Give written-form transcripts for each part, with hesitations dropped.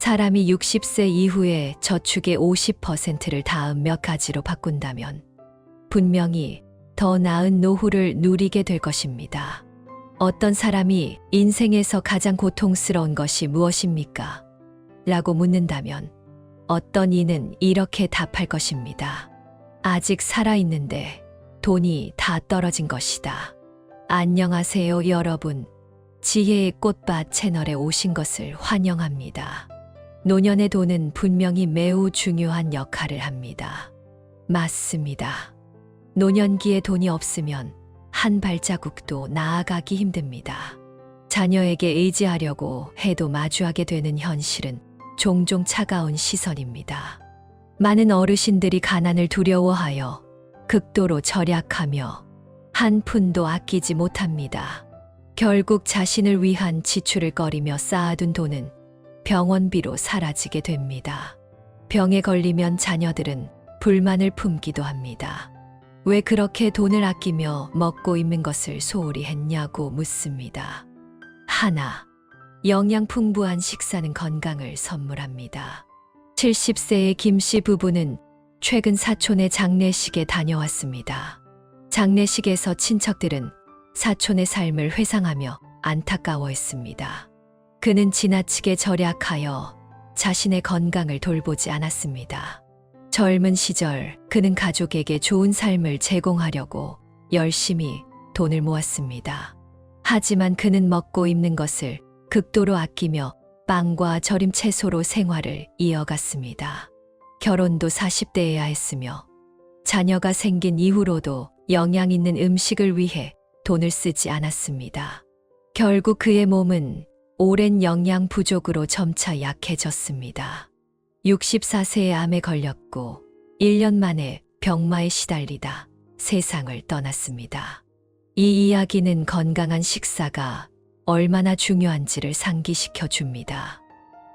사람이 60세 이후에 저축의 50%를 다음 몇 가지로 바꾼다면 분명히 더 나은 노후를 누리게 될 것입니다. 어떤 사람이 인생에서 가장 고통스러운 것이 무엇입니까? 라고 묻는다면 어떤 이는 이렇게 답할 것입니다. 아직 살아있는데 돈이 다 떨어진 것이다. 안녕하세요, 여러분. 지혜의 꽃밭 채널에 오신 것을 환영합니다. 노년의 돈은 분명히 매우 중요한 역할을 합니다. 맞습니다. 노년기에 돈이 없으면 한 발자국도 나아가기 힘듭니다. 자녀에게 의지하려고 해도 마주하게 되는 현실은 종종 차가운 시선입니다. 많은 어르신들이 가난을 두려워하여 극도로 절약하며 한 푼도 아끼지 못합니다. 결국 자신을 위한 지출을 꺼리며 쌓아둔 돈은 병원비로 사라지게 됩니다. 병에 걸리면 자녀들은 불만을 품기도 합니다. 왜 그렇게 돈을 아끼며 먹고 입는 것을 소홀히 했냐고 묻습니다. 하나, 영양 풍부한 식사는 건강을 선물합니다. 70세의 김 씨 부부는 최근 사촌의 장례식에 다녀왔습니다. 장례식에서 친척들은 사촌의 삶을 회상하며 안타까워했습니다. 그는 지나치게 절약하여 자신의 건강을 돌보지 않았습니다. 젊은 시절 그는 가족에게 좋은 삶을 제공하려고 열심히 돈을 모았습니다. 하지만 그는 먹고 입는 것을 극도로 아끼며 빵과 절임 채소로 생활을 이어갔습니다. 결혼도 40대에야 했으며 자녀가 생긴 이후로도 영양 있는 음식을 위해 돈을 쓰지 않았습니다. 결국 그의 몸은 오랜 영양 부족으로 점차 약해졌습니다. 64세에 암에 걸렸고 1년 만에 병마에 시달리다 세상을 떠났습니다. 이 이야기는 건강한 식사가 얼마나 중요한지를 상기시켜 줍니다.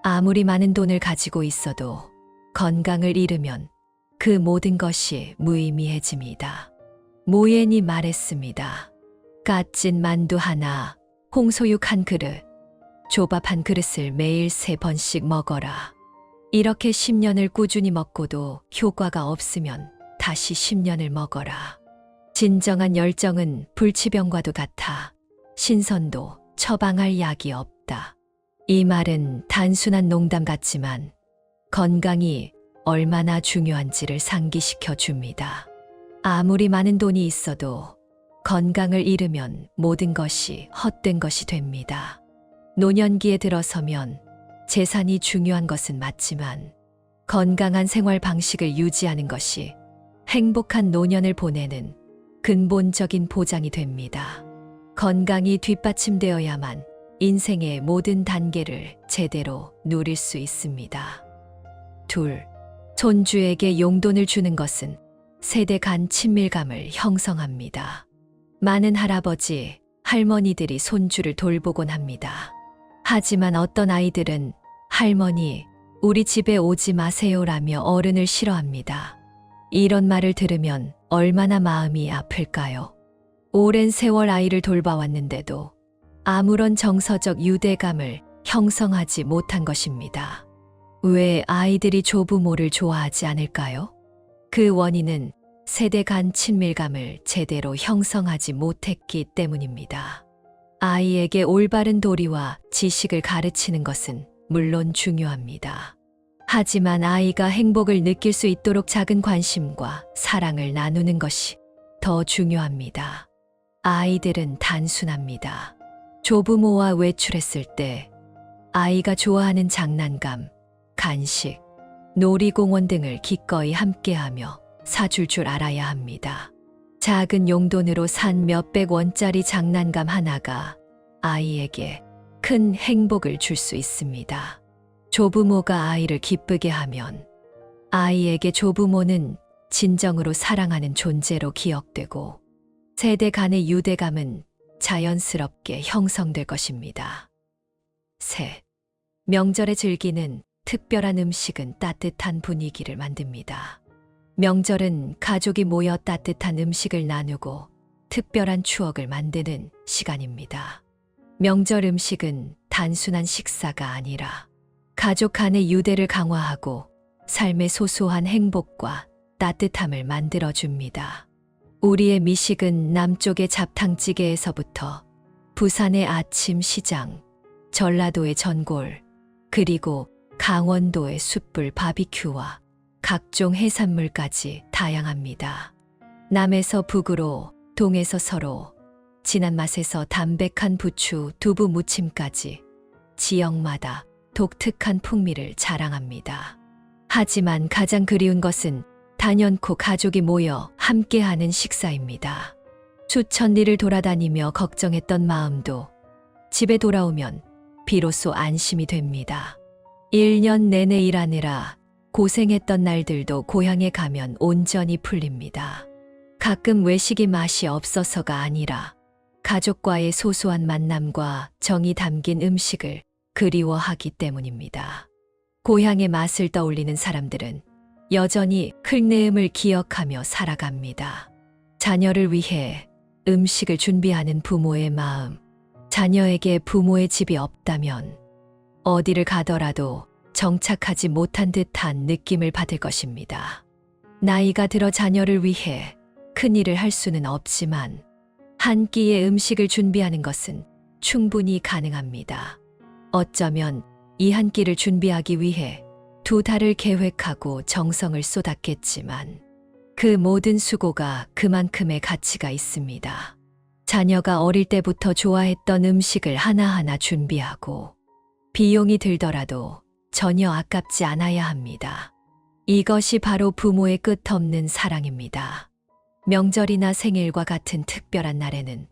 아무리 많은 돈을 가지고 있어도 건강을 잃으면 그 모든 것이 무의미해집니다. 모옌이 말했습니다. 갓진 만두 하나, 홍소육 한 그릇, 조밥 한 그릇을 매일 3번씩 먹어라. 이렇게 10년을 꾸준히 먹고도 효과가 없으면 다시 10년을 먹어라. 진정한 열정은 불치병과도 같아 신선도 처방할 약이 없다. 이 말은 단순한 농담 같지만 건강이 얼마나 중요한지를 상기시켜 줍니다. 아무리 많은 돈이 있어도 건강을 잃으면 모든 것이 헛된 것이 됩니다. 노년기에 들어서면 재산이 중요한 것은 맞지만 건강한 생활 방식을 유지하는 것이 행복한 노년을 보내는 근본적인 보장이 됩니다. 건강이 뒷받침되어야만 인생의 모든 단계를 제대로 누릴 수 있습니다. 둘, 손주에게 용돈을 주는 것은 세대 간 친밀감을 형성합니다. 많은 할아버지, 할머니들이 손주를 돌보곤 합니다. 하지만 어떤 아이들은 할머니, 우리 집에 오지 마세요라며 어른을 싫어합니다. 이런 말을 들으면 얼마나 마음이 아플까요? 오랜 세월 아이를 돌봐왔는데도 아무런 정서적 유대감을 형성하지 못한 것입니다. 왜 아이들이 조부모를 좋아하지 않을까요? 그 원인은 세대 간 친밀감을 제대로 형성하지 못했기 때문입니다. 아이에게 올바른 도리와 지식을 가르치는 것은 물론 중요합니다. 하지만 아이가 행복을 느낄 수 있도록 작은 관심과 사랑을 나누는 것이 더 중요합니다. 아이들은 단순합니다. 조부모와 외출했을 때 아이가 좋아하는 장난감, 간식, 놀이공원 등을 기꺼이 함께하며 사줄 줄 알아야 합니다. 작은 용돈으로 산 몇백 원짜리 장난감 하나가 아이에게 큰 행복을 줄 수 있습니다. 조부모가 아이를 기쁘게 하면 아이에게 조부모는 진정으로 사랑하는 존재로 기억되고 세대 간의 유대감은 자연스럽게 형성될 것입니다. 셋, 명절에 즐기는 특별한 음식은 따뜻한 분위기를 만듭니다. 명절은 가족이 모여 따뜻한 음식을 나누고 특별한 추억을 만드는 시간입니다. 명절 음식은 단순한 식사가 아니라 가족 간의 유대를 강화하고 삶의 소소한 행복과 따뜻함을 만들어줍니다. 우리의 미식은 남쪽의 잡탕찌개에서부터 부산의 아침 시장, 전라도의 전골, 그리고 강원도의 숯불 바비큐와 각종 해산물까지 다양합니다. 남에서 북으로, 동에서 서로, 진한 맛에서 담백한 부추, 두부 무침까지 지역마다 독특한 풍미를 자랑합니다. 하지만 가장 그리운 것은 단연코 가족이 모여 함께하는 식사입니다. 수천 리를 돌아다니며 걱정했던 마음도 집에 돌아오면 비로소 안심이 됩니다. 1년 내내 일하느라 고생했던 날들도 고향에 가면 온전히 풀립니다. 가끔 외식이 맛이 없어서가 아니라 가족과의 소소한 만남과 정이 담긴 음식을 그리워하기 때문입니다. 고향의 맛을 떠올리는 사람들은 여전히 클내음을 기억하며 살아갑니다. 자녀를 위해 음식을 준비하는 부모의 마음, 자녀에게 부모의 집이 없다면 어디를 가더라도 정착하지 못한 듯한 느낌을 받을 것입니다. 나이가 들어 자녀를 위해 큰일을 할 수는 없지만 한 끼의 음식을 준비하는 것은 충분히 가능합니다. 어쩌면 이 한 끼를 준비하기 위해 2달을 계획하고 정성을 쏟았겠지만 그 모든 수고가 그만큼의 가치가 있습니다. 자녀가 어릴 때부터 좋아했던 음식을 하나하나 준비하고 비용이 들더라도 전혀 아깝지 않아야 합니다. 이것이 바로 부모의 끝없는 사랑입니다. 명절이나 생일과 같은 특별한 날에는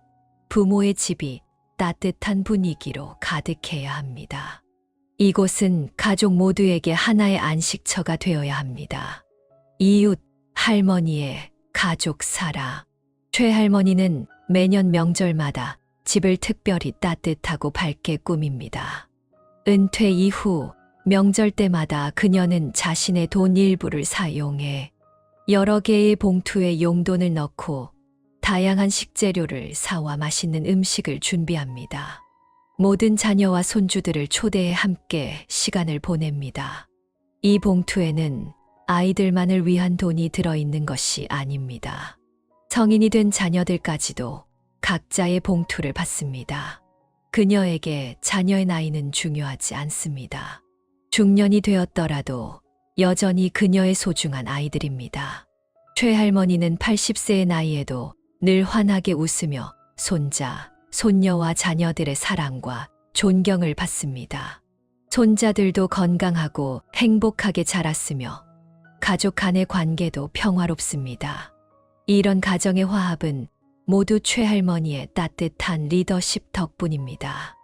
부모의 집이 따뜻한 분위기로 가득해야 합니다. 이곳은 가족 모두에게 하나의 안식처가 되어야 합니다. 이웃, 할머니의 가족 사라. 최할머니는 매년 명절마다 집을 특별히 따뜻하고 밝게 꾸밉니다. 은퇴 이후 명절 때마다 그녀는 자신의 돈 일부를 사용해 여러 개의 봉투에 용돈을 넣고 다양한 식재료를 사와 맛있는 음식을 준비합니다. 모든 자녀와 손주들을 초대해 함께 시간을 보냅니다. 이 봉투에는 아이들만을 위한 돈이 들어있는 것이 아닙니다. 성인이 된 자녀들까지도 각자의 봉투를 받습니다. 그녀에게 자녀의 나이는 중요하지 않습니다. 중년이 되었더라도 여전히 그녀의 소중한 아이들입니다. 최할머니는 80세의 나이에도 늘 환하게 웃으며 손자, 손녀와 자녀들의 사랑과 존경을 받습니다. 손자들도 건강하고 행복하게 자랐으며 가족 간의 관계도 평화롭습니다. 이런 가정의 화합은 모두 최할머니의 따뜻한 리더십 덕분입니다.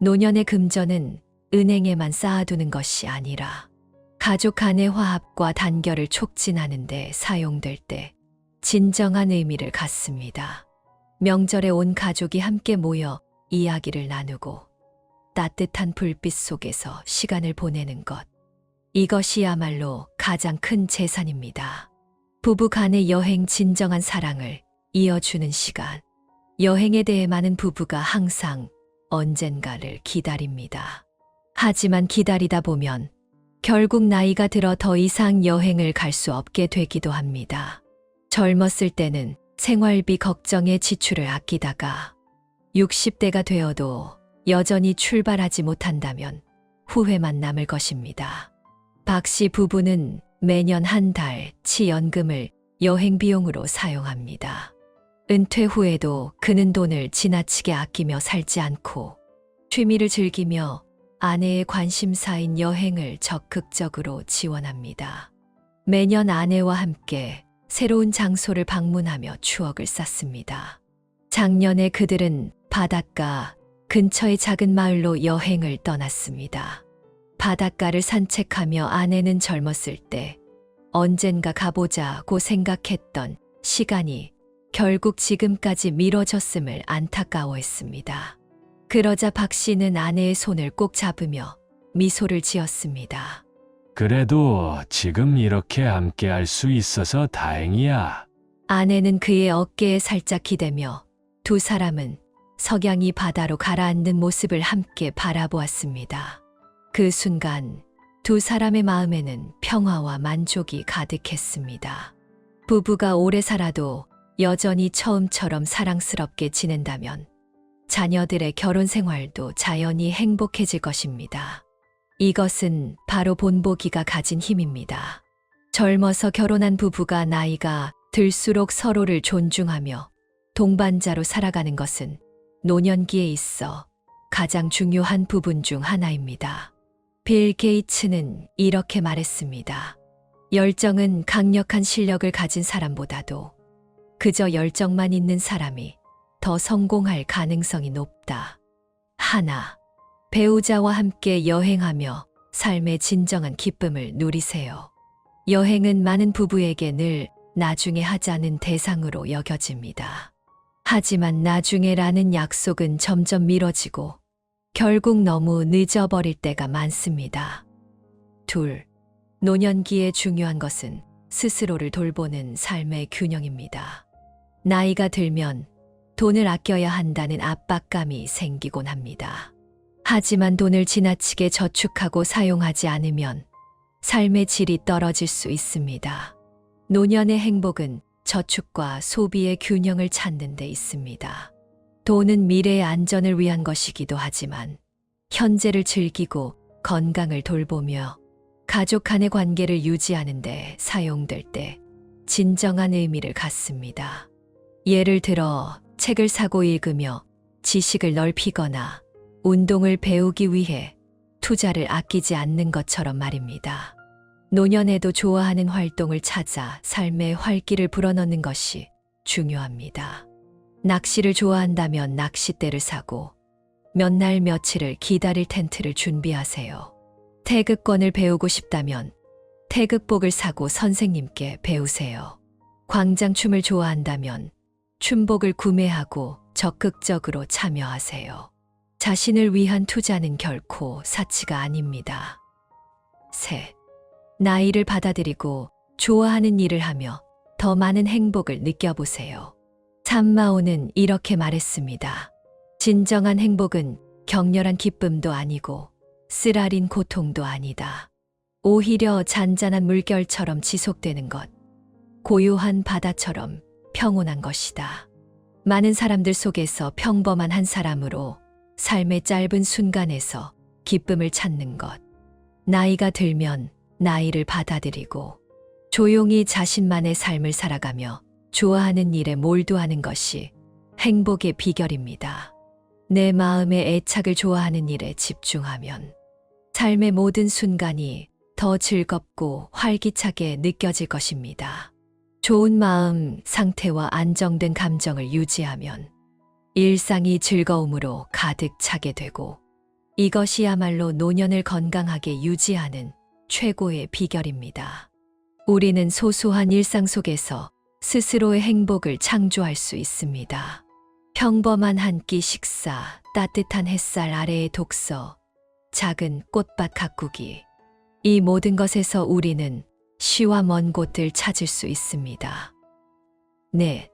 노년의 금전은 은행에만 쌓아두는 것이 아니라 가족 간의 화합과 단결을 촉진하는 데 사용될 때 진정한 의미를 갖습니다. 명절에 온 가족이 함께 모여 이야기를 나누고 따뜻한 불빛 속에서 시간을 보내는 것. 이것이야말로 가장 큰 재산입니다. 부부 간의 여행 진정한 사랑을 이어주는 시간. 여행에 대해 많은 부부가 항상 언젠가를 기다립니다. 하지만 기다리다 보면 결국 나이가 들어 더 이상 여행을 갈 수 없게 되기도 합니다. 젊었을 때는 생활비 걱정에 지출을 아끼다가 60대가 되어도 여전히 출발하지 못한다면 후회만 남을 것입니다. 박 씨 부부는 매년 한 달치 연금을 여행 비용으로 사용합니다. 은퇴 후에도 그는 돈을 지나치게 아끼며 살지 않고 취미를 즐기며 아내의 관심사인 여행을 적극적으로 지원합니다. 매년 아내와 함께 새로운 장소를 방문하며 추억을 쌓습니다. 작년에 그들은 바닷가 근처의 작은 마을로 여행을 떠났습니다. 바닷가를 산책하며 아내는 젊었을 때 언젠가 가보자고 생각했던 시간이 결국 지금까지 미뤄졌음을 안타까워했습니다. 그러자 박 씨는 아내의 손을 꼭 잡으며 미소를 지었습니다. 그래도 지금 이렇게 함께 할 수 있어서 다행이야. 아내는 그의 어깨에 살짝 기대며 두 사람은 석양이 바다로 가라앉는 모습을 함께 바라보았습니다. 그 순간 두 사람의 마음에는 평화와 만족이 가득했습니다. 부부가 오래 살아도 여전히 처음처럼 사랑스럽게 지낸다면 자녀들의 결혼 생활도 자연히 행복해질 것입니다. 이것은 바로 본보기가 가진 힘입니다. 젊어서 결혼한 부부가 나이가 들수록 서로를 존중하며 동반자로 살아가는 것은 노년기에 있어 가장 중요한 부분 중 하나입니다. 빌 게이츠는 이렇게 말했습니다. 열정은 강력한 실력을 가진 사람보다도 그저 열정만 있는 사람이 더 성공할 가능성이 높다. 하나, 배우자와 함께 여행하며 삶의 진정한 기쁨을 누리세요. 여행은 많은 부부에게 늘 나중에 하자는 대상으로 여겨집니다. 하지만 나중에라는 약속은 점점 미뤄지고 결국 너무 늦어버릴 때가 많습니다. 둘, 노년기에 중요한 것은 스스로를 돌보는 삶의 균형입니다. 나이가 들면 돈을 아껴야 한다는 압박감이 생기곤 합니다. 하지만 돈을 지나치게 저축하고 사용하지 않으면 삶의 질이 떨어질 수 있습니다. 노년의 행복은 저축과 소비의 균형을 찾는 데 있습니다. 돈은 미래의 안전을 위한 것이기도 하지만 현재를 즐기고 건강을 돌보며 가족 간의 관계를 유지하는 데 사용될 때 진정한 의미를 갖습니다. 예를 들어 책을 사고 읽으며 지식을 넓히거나 운동을 배우기 위해 투자를 아끼지 않는 것처럼 말입니다. 노년에도 좋아하는 활동을 찾아 삶의 활기를 불어넣는 것이 중요합니다. 낚시를 좋아한다면 낚싯대를 사고 몇 날 며칠을 기다릴 텐트를 준비하세요. 태극권을 배우고 싶다면 태극복을 사고 선생님께 배우세요. 광장춤을 좋아한다면 춤복을 구매하고 적극적으로 참여하세요. 자신을 위한 투자는 결코 사치가 아닙니다. 셋, 나이를 받아들이고 좋아하는 일을 하며 더 많은 행복을 느껴보세요. 참마오는 이렇게 말했습니다. 진정한 행복은 격렬한 기쁨도 아니고 쓰라린 고통도 아니다. 오히려 잔잔한 물결처럼 지속되는 것, 고요한 바다처럼 평온한 것이다. 많은 사람들 속에서 평범한 한 사람으로 삶의 짧은 순간에서 기쁨을 찾는 것. 나이가 들면 나이를 받아들이고 조용히 자신만의 삶을 살아가며 좋아하는 일에 몰두하는 것이 행복의 비결입니다. 내 마음의 애착을 좋아하는 일에 집중하면 삶의 모든 순간이 더 즐겁고 활기차게 느껴질 것입니다. 좋은 마음 상태와 안정된 감정을 유지하면 일상이 즐거움으로 가득 차게 되고 이것이야말로 노년을 건강하게 유지하는 최고의 비결입니다. 우리는 소소한 일상 속에서 스스로의 행복을 창조할 수 있습니다. 평범한 한 끼 식사, 따뜻한 햇살 아래의 독서, 작은 꽃밭 가꾸기. 이 모든 것에서 우리는 시와 먼 곳을 찾을 수 있습니다. 네,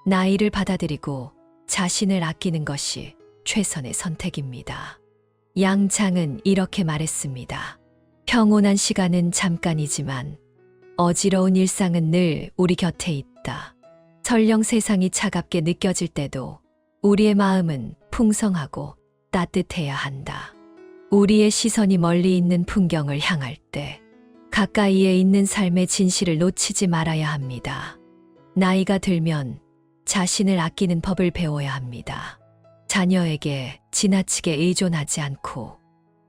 나이를 받아들이고 자신을 아끼는 것이 최선의 선택입니다. 양창은 이렇게 말했습니다. 평온한 시간은 잠깐이지만 어지러운 일상은 늘 우리 곁에 있다. 설령 세상이 차갑게 느껴질 때도 우리의 마음은 풍성하고 따뜻해야 한다. 우리의 시선이 멀리 있는 풍경을 향할 때 가까이에 있는 삶의 진실을 놓치지 말아야 합니다. 나이가 들면 자신을 아끼는 법을 배워야 합니다. 자녀에게 지나치게 의존하지 않고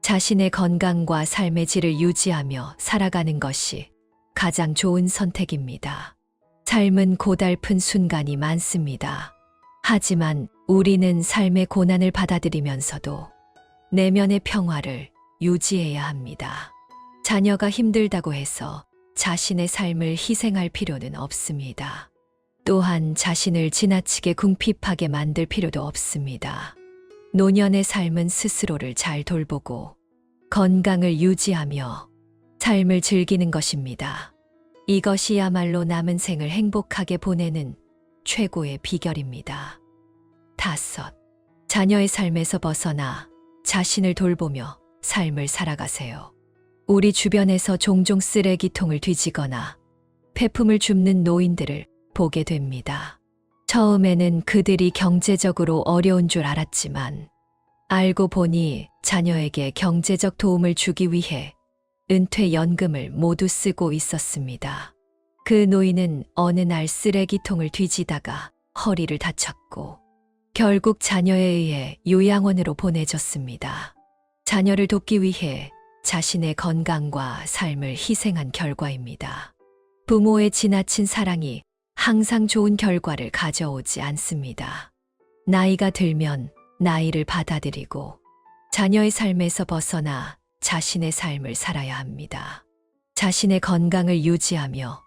자신의 건강과 삶의 질을 유지하며 살아가는 것이 가장 좋은 선택입니다. 삶은 고달픈 순간이 많습니다. 하지만 우리는 삶의 고난을 받아들이면서도 내면의 평화를 유지해야 합니다. 자녀가 힘들다고 해서 자신의 삶을 희생할 필요는 없습니다. 또한 자신을 지나치게 궁핍하게 만들 필요도 없습니다. 노년의 삶은 스스로를 잘 돌보고 건강을 유지하며 삶을 즐기는 것입니다. 이것이야말로 남은 생을 행복하게 보내는 최고의 비결입니다. 5. 자녀의 삶에서 벗어나 자신을 돌보며 삶을 살아가세요. 우리 주변에서 종종 쓰레기통을 뒤지거나 폐품을 줍는 노인들을 보게 됩니다. 처음에는 그들이 경제적으로 어려운 줄 알았지만 알고 보니 자녀에게 경제적 도움을 주기 위해 은퇴연금을 모두 쓰고 있었습니다. 그 노인은 어느 날 쓰레기통을 뒤지다가 허리를 다쳤고 결국 자녀에 의해 요양원으로 보내졌습니다. 자녀를 돕기 위해 자신의 건강과 삶을 희생한 결과입니다. 부모의 지나친 사랑이 항상 좋은 결과를 가져오지 않습니다. 나이가 들면 나이를 받아들이고 자녀의 삶에서 벗어나 자신의 삶을 살아야 합니다. 자신의 건강을 유지하며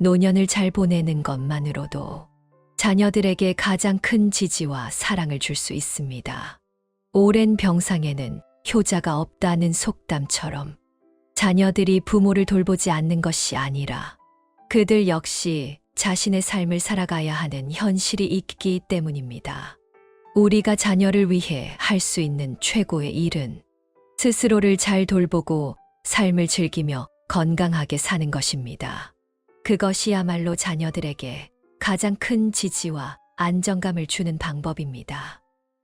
노년을 잘 보내는 것만으로도 자녀들에게 가장 큰 지지와 사랑을 줄 수 있습니다. 오랜 병상에는 효자가 없다는 속담처럼 자녀들이 부모를 돌보지 않는 것이 아니라 그들 역시 자신의 삶을 살아가야 하는 현실이 있기 때문입니다. 우리가 자녀를 위해 할 수 있는 최고의 일은 스스로를 잘 돌보고 삶을 즐기며 건강하게 사는 것입니다. 그것이야말로 자녀들에게 가장 큰 지지와 안정감을 주는 방법입니다.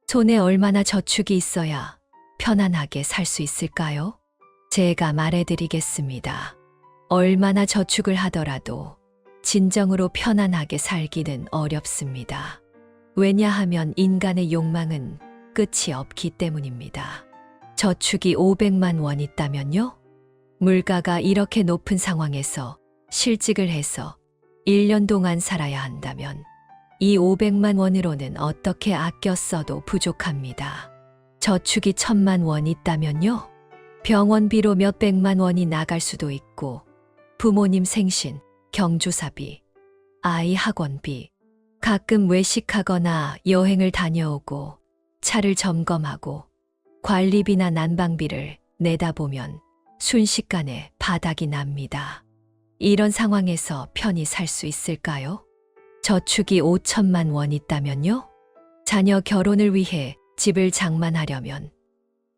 손에 얼마나 저축이 있어야 편안하게 살 수 있을까요? 제가 말해드리겠습니다. 얼마나 저축을 하더라도 진정으로 편안하게 살기는 어렵습니다. 왜냐하면 인간의 욕망은 끝이 없기 때문입니다. 저축이 500만 원 있다면요? 물가가 이렇게 높은 상황에서 실직을 해서 1년 동안 살아야 한다면 이 500만 원으로는 어떻게 아껴 써도 부족합니다. 저축이 1000만 원 있다면요? 병원비로 몇백만 원이 나갈 수도 있고 부모님 생신, 경조사비, 아이 학원비, 가끔 외식하거나 여행을 다녀오고 차를 점검하고 관리비나 난방비를 내다 보면 순식간에 바닥이 납니다. 이런 상황에서 편히 살 수 있을까요? 저축이 5천만 원 있다면요? 자녀 결혼을 위해 집을 장만하려면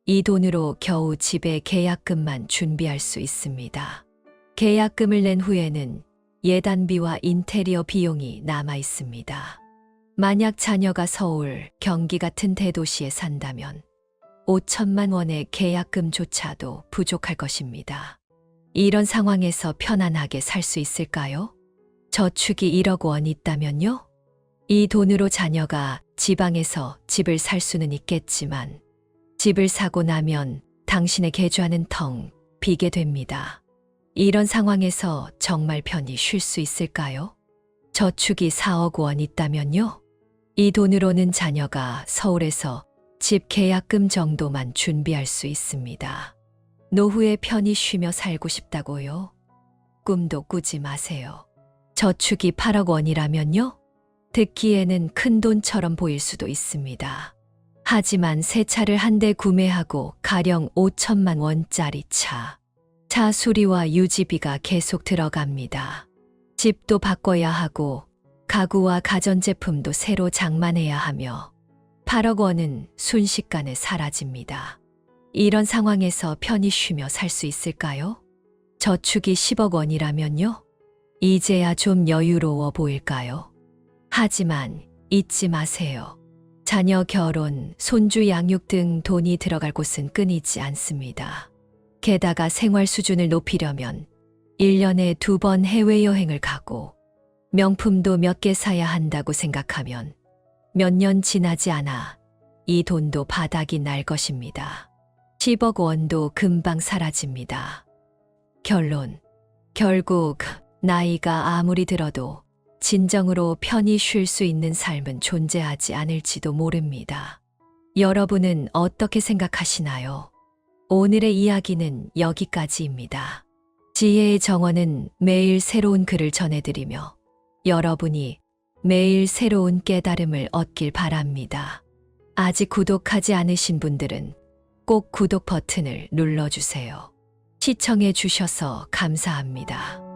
이 돈으로 겨우 집의 계약금만 준비할 수 있습니다. 계약금을 낸 후에는 예단비와 인테리어 비용이 남아 있습니다. 만약 자녀가 서울, 경기 같은 대도시에 산다면 5천만 원의 계약금조차도 부족할 것입니다. 이런 상황에서 편안하게 살 수 있을까요? 저축이 1억 원 있다면요? 이 돈으로 자녀가 지방에서 집을 살 수는 있겠지만 집을 사고 나면 당신의 계좌는 텅 비게 됩니다. 이런 상황에서 정말 편히 쉴 수 있을까요? 저축이 4억 원 있다면요? 이 돈으로는 자녀가 서울에서 집 계약금 정도만 준비할 수 있습니다. 노후에 편히 쉬며 살고 싶다고요? 꿈도 꾸지 마세요. 저축이 8억 원이라면요? 듣기에는 큰 돈처럼 보일 수도 있습니다. 하지만 새 차를 한 대 구매하고 가령 5천만 원짜리 차 수리와 유지비가 계속 들어갑니다. 집도 바꿔야 하고 가구와 가전제품도 새로 장만해야 하며 8억 원은 순식간에 사라집니다. 이런 상황에서 편히 쉬며 살 수 있을까요? 저축이 10억 원이라면요? 이제야 좀 여유로워 보일까요? 하지만 잊지 마세요. 자녀 결혼, 손주 양육 등 돈이 들어갈 곳은 끊이지 않습니다. 게다가 생활 수준을 높이려면 1년에 2번 해외여행을 가고 명품도 몇 개 사야 한다고 생각하면 몇 년 지나지 않아 이 돈도 바닥이 날 것입니다. 10억 원도 금방 사라집니다. 결론, 결국 나이가 아무리 들어도 진정으로 편히 쉴 수 있는 삶은 존재하지 않을지도 모릅니다. 여러분은 어떻게 생각하시나요? 오늘의 이야기는 여기까지입니다. 지혜의 정원은 매일 새로운 글을 전해드리며 여러분이 매일 새로운 깨달음을 얻길 바랍니다. 아직 구독하지 않으신 분들은 꼭 구독 버튼을 눌러주세요. 시청해 주셔서 감사합니다.